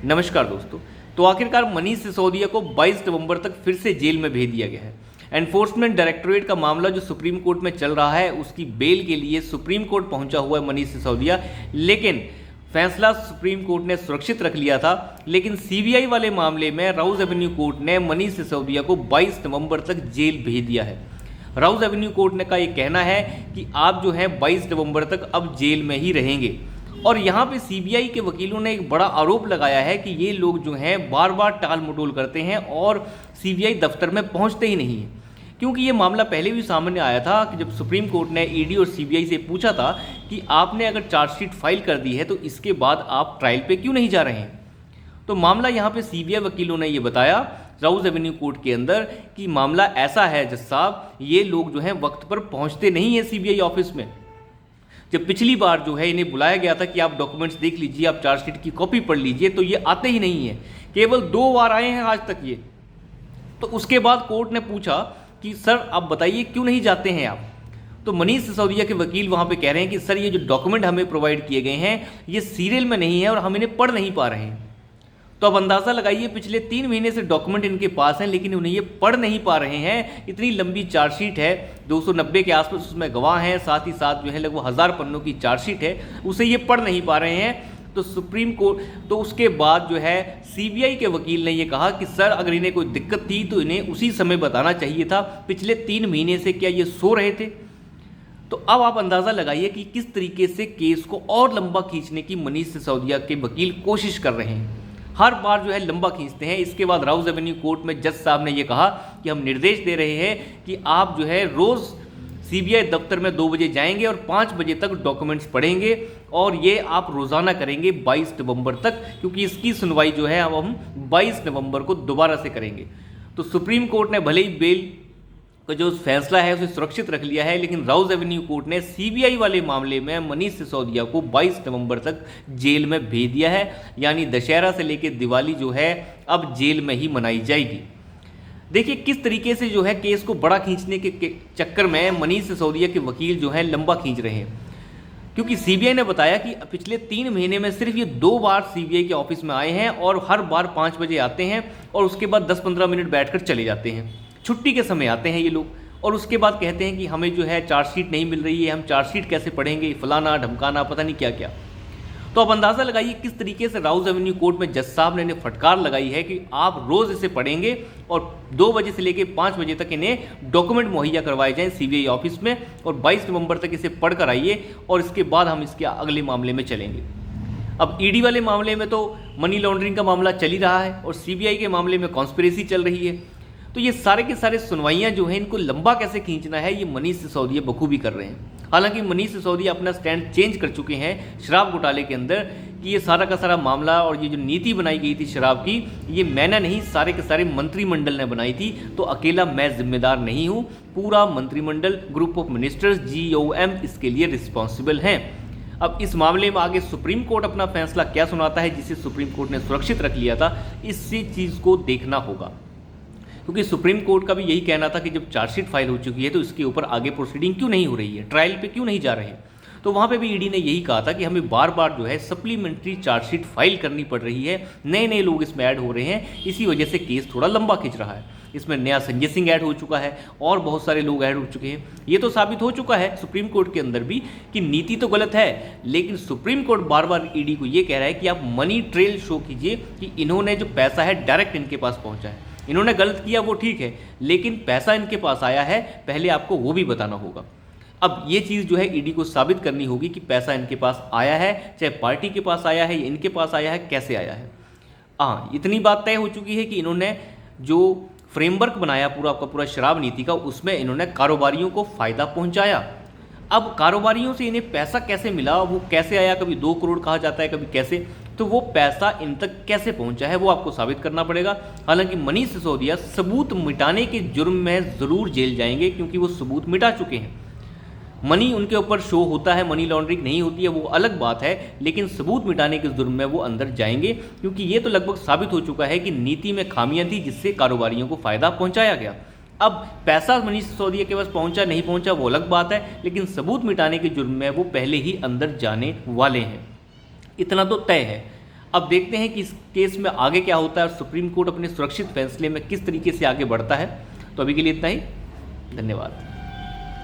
नमस्कार दोस्तों। तो आखिरकार मनीष सिसोदिया को 22 नवंबर तक फिर से जेल में भेज दिया गया है। एनफोर्समेंट डायरेक्टोरेट का मामला जो सुप्रीम कोर्ट में चल रहा है, उसकी बेल के लिए सुप्रीम कोर्ट पहुंचा हुआ है मनीष सिसोदिया, लेकिन फैसला सुप्रीम कोर्ट ने सुरक्षित रख लिया था। लेकिन सीबीआई वाले मामले में राउज एवेन्यू कोर्ट ने मनीष सिसोदिया को 22 नवंबर तक जेल भेज दिया है। राउज एवेन्यू कोर्ट का ये कहना है कि आप जो है 22 नवंबर तक अब जेल में ही रहेंगे। और यहाँ पे सीबीआई के वकीलों ने एक बड़ा आरोप लगाया है कि ये लोग जो हैं बार बार टाल मटोल करते हैं और सीबीआई दफ्तर में पहुँचते ही नहीं हैं। क्योंकि ये मामला पहले भी सामने आया था कि जब सुप्रीम कोर्ट ने ईडी और सीबीआई से पूछा था कि आपने अगर चार्जशीट फाइल कर दी है तो इसके बाद आप ट्रायल पे क्यों नहीं जा रहे हैं। तो मामला यहाँ पे सीबीआई वकीलों ने ये बताया राउज एवेन्यू कोर्ट के अंदर कि मामला ऐसा है जज साहब, ये लोग जो हैं वक्त पर पहुँचते नहीं हैं सीबीआई ऑफिस में। जब पिछली बार जो है इन्हें बुलाया गया था कि आप डॉक्यूमेंट्स देख लीजिए, आप चार्जशीट की कॉपी पढ़ लीजिए, तो ये आते ही नहीं हैं। केवल 2 बार आए हैं आज तक ये। तो उसके बाद कोर्ट ने पूछा कि सर आप बताइए क्यों नहीं जाते हैं आप। तो मनीष सिसोदिया के वकील वहाँ पे कह रहे हैं कि सर ये जो डॉक्यूमेंट हमें प्रोवाइड किए गए हैं ये सीरियल में नहीं है और हम इन्हें पढ़ नहीं पा रहे हैं। तो अब अंदाज़ा लगाइए, पिछले 3 महीने से डॉक्यूमेंट इनके पास हैं लेकिन उन्हें ये पढ़ नहीं पा रहे हैं। इतनी लंबी चार्जशीट है, 290 के आसपास उसमें गवाह हैं, साथ ही साथ जो है लगभग 1000 पन्नों की चार्जशीट है, उसे ये पढ़ नहीं पा रहे हैं। तो सुप्रीम कोर्ट तो उसके बाद जो है सीबीआई के वकील ने ये कहा कि सर अगर इन्हें कोई दिक्कत थी तो इन्हें उसी समय बताना चाहिए था। पिछले 3 महीने से क्या ये सो रहे थे। तो अब आप अंदाज़ा लगाइए कि किस तरीके से केस को और लंबा खींचने की मनीष सिसोदिया के वकील कोशिश कर रहे हैं। हर बार जो है लंबा खींचते हैं। इसके बाद राउज एवेन्यू कोर्ट में जज साहब ने ये कहा कि हम निर्देश दे रहे हैं कि आप जो है रोज़ सीबीआई दफ्तर में 2 बजे जाएंगे और 5 बजे तक डॉक्यूमेंट्स पढ़ेंगे और ये आप रोज़ाना करेंगे 22 नवंबर तक, क्योंकि इसकी सुनवाई जो है अब हम 22 नवंबर को दोबारा से करेंगे। तो सुप्रीम कोर्ट ने भले ही बेल का जो फैसला है उसे सुरक्षित रख लिया है, लेकिन राउज एवेन्यू कोर्ट ने सीबीआई वाले मामले में मनीष सिसोदिया को 22 नवंबर तक जेल में भेज दिया है। यानी दशहरा से लेकर दिवाली जो है अब जेल में ही मनाई जाएगी। देखिए किस तरीके से जो है केस को बड़ा खींचने के चक्कर में मनीष सिसोदिया के वकील जो है लंबा खींच रहे हैं। क्योंकि सीबीआई ने बताया कि पिछले 3 महीने में सिर्फ ये 2 बार सीबीआई के ऑफिस में आए हैं और हर बार 5 बजे आते हैं और उसके बाद 10-15 मिनट बैठकर चले जाते हैं। छुट्टी के समय आते हैं ये लोग और उसके बाद कहते हैं कि हमें जो है चार्जशीट नहीं मिल रही है, हम चार्जशीट कैसे पढ़ेंगे, फलाना ढमकाना पता नहीं क्या क्या। तो अब अंदाज़ा लगाइए किस तरीके से राउज एवेन्यू कोर्ट में जज साहब ने इन्हें फटकार लगाई है कि आप रोज़ इसे पढ़ेंगे और 2 बजे से लेकर 5 बजे तक इन्हें डॉक्यूमेंट मुहैया करवाए जाएं सीबीआई ऑफिस में और 22 नवंबर तक इसे पढ़ कर आइए और इसके बाद हम इसके अगले मामले में चलेंगे। अब ईडी वाले मामले में तो मनी लॉन्ड्रिंग का मामला चल ही रहा है और सीबीआई के मामले में कॉन्स्पिरेसी चल रही है। तो ये सारे के सारे सुनवाइयाँ जो हैं इनको लंबा कैसे खींचना है ये मनीष सिसोदिया बखूबी कर रहे हैं। हालांकि मनीष सिसोदिया अपना स्टैंड चेंज कर चुके हैं शराब घोटाले के अंदर कि ये सारा का सारा मामला और ये जो नीति बनाई गई थी शराब की, ये मैंने नहीं, सारे के सारे मंत्रिमंडल ने बनाई थी। तो अकेला मैं जिम्मेदार नहीं हूँ, पूरा मंत्रिमंडल, ग्रुप ऑफ मिनिस्टर्स, GOM इसके लिए रिस्पॉन्सिबल हैं। अब इस मामले में आगे सुप्रीम कोर्ट अपना फैसला क्या सुनाता है, जिसे सुप्रीम कोर्ट ने सुरक्षित रख लिया था, इसी चीज़ को देखना होगा। क्योंकि सुप्रीम कोर्ट का भी यही कहना था कि जब चार्जशीट फाइल हो चुकी है तो इसके ऊपर आगे प्रोसीडिंग क्यों नहीं हो रही है, ट्रायल पे क्यों नहीं जा रहे हैं। तो वहाँ पे भी ईडी ने यही कहा था कि हमें बार बार जो है सप्लीमेंट्री चार्जशीट फाइल करनी पड़ रही है, नए लोग इसमें ऐड हो रहे हैं, इसी वजह से केस थोड़ा लंबा खिंच रहा है। इसमें नया संजय सिंह ऐड हो चुका है और बहुत सारे लोग ऐड हो चुके हैं। ये तो साबित हो चुका है सुप्रीम कोर्ट के अंदर भी कि नीति तो गलत है, लेकिन सुप्रीम कोर्ट बार बार ईडी को ये कह रहा है कि आप मनी ट्रेल शो कीजिए कि इन्होंने जो पैसा है डायरेक्ट इनके पास पहुँचा है। इन्होंने गलत किया वो ठीक है, लेकिन पैसा इनके पास आया है, पहले आपको वो भी बताना होगा। अब ये चीज़ जो है ईडी को साबित करनी होगी कि पैसा इनके पास आया है, चाहे पार्टी के पास आया है या इनके पास आया है, कैसे आया है। हाँ, इतनी बात तय हो चुकी है कि इन्होंने जो फ्रेमवर्क बनाया पूरा का पूरा शराब नीति का, उसमें इन्होंने कारोबारियों को फ़ायदा पहुँचाया। अब कारोबारियों से इन्हें पैसा कैसे मिला, वो कैसे आया, कभी 2 करोड़ कहा जाता है, कभी कैसे, तो वो पैसा इन तक कैसे पहुंचा है वो आपको साबित करना पड़ेगा। हालांकि मनीष सिसोदिया सबूत मिटाने के जुर्म में ज़रूर जेल जाएंगे, क्योंकि वो सबूत मिटा चुके हैं। मनी उनके ऊपर शो होता है, मनी लॉन्ड्रिंग नहीं होती है, वो अलग बात है, लेकिन सबूत मिटाने के जुर्म में वो अंदर जाएंगे, क्योंकि ये तो लगभग साबित हो चुका है कि नीति में खामियां थी जिससे कारोबारियों को फ़ायदा पहुंचाया गया। अब पैसा मनीष सिसोदिया के पास पहुंचा नहीं पहुंचा वो अलग बात है, लेकिन सबूत मिटाने के जुर्म में वो पहले ही अंदर जाने वाले हैं, इतना तो तय है। अब देखते हैं कि इस केस में आगे क्या होता है और सुप्रीम कोर्ट अपने सुरक्षित फैसले में किस तरीके से आगे बढ़ता है। तो अभी के लिए इतना ही, धन्यवाद।